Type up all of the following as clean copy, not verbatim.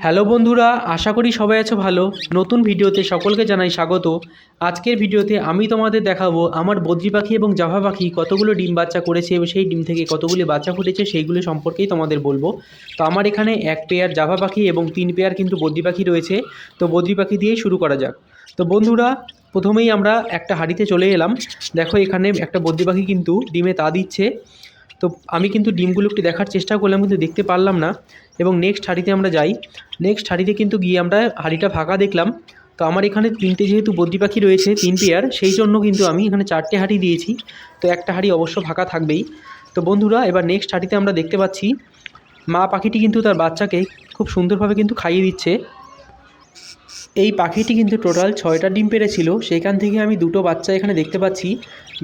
Hello বন্ধুরা, আশা করি সবাই আছো ভালো। নতুন ভিডিওতে সকলকে জানাই স্বাগত। আজকের ভিডিওতে আমি তোমাদের দেখাবো আমার বদ্রি পাখি এবং জাভা পাখি কতগুলো ডিম বাচ্চা করেছে এবং সেই ডিম থেকে কতগুলি বাচ্চা ফুটেছে সেইগুলো সম্পর্কেই তোমাদের বলবো। তো আমার এখানে এক পেয়ার জাভা পাখি এবং 3 পেয়ার কিন্তু বদ্রি পাখি রয়েছে। তো বদ্রি পাখি দিয়েই শুরু করা যাক। তো বন্ধুরা, প্রথমেই আমরা একটা হাঁড়িতে চলে এলাম। দেখো এখানে একটা বদ্রি পাখি কিন্তু ডিমে তা দিচ্ছে। তো আমি কিন্তু ডিমগুলো একটু দেখার চেষ্টা করলাম কিন্তু দেখতে পারলাম না। এবং নেক্সট হাঁড়িতে আমরা যাই। নেক্সট হাঁড়িতে কিন্তু গিয়ে আমরা হাঁড়িটা ফাঁকা দেখলাম। তো আমার এখানে 3টে যেহেতু বদ্রি পাখি রয়েছে 3 পেয়ার, সেই জন্য কিন্তু আমি এখানে 4টে হাঁড়ি দিয়েছি। তো একটা হাঁড়ি অবশ্য ফাঁকা থাকবেই। তো বন্ধুরা, এবার নেক্সট হাঁড়িতে আমরা দেখতে পাচ্ছি মা পাখিটি কিন্তু তার বাচ্চাকে খুব সুন্দরভাবে কিন্তু খাইয়ে দিচ্ছে। এই পাখিটি কিন্তু টোটাল 6টা ডিম পেড়েছিল, সেখান থেকে আমি 2টো বাচ্চা এখানে দেখতে পাচ্ছি।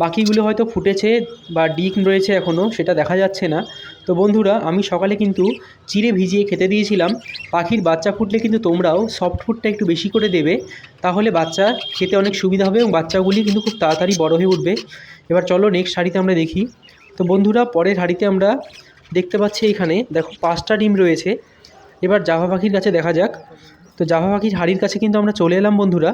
বাকিগুলো হয়তো ফুটেছে বা ডিম রয়েছে এখনও, সেটা দেখা যাচ্ছে না। তো বন্ধুরা, আমি সকালে কিন্তু চিড়ে ভিজিয়ে খেতে দিয়েছিলাম। পাখির বাচ্চা ফুটলে কিন্তু তোমরাও সফট ফুডটা একটু বেশি করে দেবে, তাহলে বাচ্চা খেতে অনেক সুবিধা হবে এবং বাচ্চাগুলি কিন্তু খুব তাড়াতাড়ি বড় হয়ে উঠবে। এবার চলো নেক্সট হাঁড়িতে আমরা দেখি। তো বন্ধুরা, পরের হাঁড়িতে আমরা দেখতে পাচ্ছি এখানে দেখো 5টা ডিম রয়েছে। এবার জাভা পাখির কাছে দেখা যাক। তো জাভা পাখির হাঁড়ির কাছে কিন্তু আমরা চলে এলাম বন্ধুরা।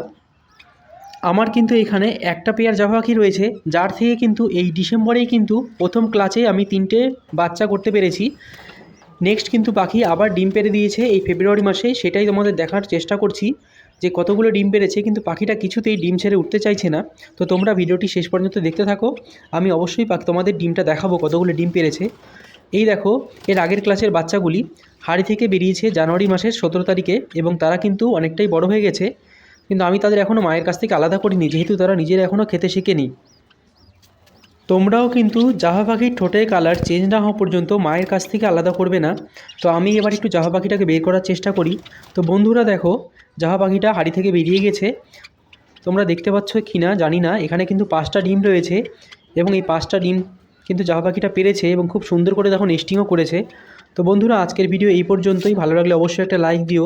আমার কিন্তু এখানে একটা পেয়ার জাভা পাখি রয়েছে, যার থেকে কিন্তু এই ডিসেম্বরেই কিন্তু প্রথম ক্লাচে আমি 3টে বাচ্চা করতে পেরেছি। নেক্সট কিন্তু পাখি আবার ডিম পেড়ে দিয়েছে এই ফেব্রুয়ারি মাসে, সেটাই তোমাদের দেখার চেষ্টা করছি যে কতগুলো ডিম পেড়েছে। কিন্তু পাখিটা কিছুতেই ডিম ছেড়ে উঠতে চাইছে না। তো তোমরা ভিডিওটি শেষ পর্যন্ত দেখতে থাকো, আমি অবশ্যই তোমাদের ডিমটা দেখাবো কতগুলো ডিম পেড়েছে। এই দেখো, এর আগের ক্লাসের বাচ্চাগুলি হাঁড়ি থেকে বেরিয়েছে জানুয়ারি মাসের 17 তারিখে এবং তারা কিন্তু অনেকটাই বড় হয়ে গেছে। কিন্তু আমি তাদের এখনও মায়ের কাছ থেকে আলাদা করিনি, যেহেতু তারা নিজেরা এখনও খেতে শেখেনি। তোমরাও কিন্তু জাভা পাখির ঠোঁটের কালার চেঞ্জ না হওয়া পর্যন্ত মায়ের কাছ থেকে আলাদা করবে না। তো আমি এবার একটু জাভা পাখিটাকে বের করার চেষ্টা করি। তো বন্ধুরা দেখো, জাভা পাখিটা হাঁড়ি থেকে বেরিয়ে গেছে। তোমরা দেখতে পাচ্ছ কি না জানি না, এখানে কিন্তু 5টা ডিম রয়েছে এবং এই 5টা ডিম কিন্তু জাভা পাখিটা পেরেছে এবং খুব সুন্দর করে দেখো নেস্টিংও করেছে। তো বন্ধুরা, আজকের ভিডিও এই পর্যন্তই। ভালো লাগলে অবশ্যই একটা লাইক দিও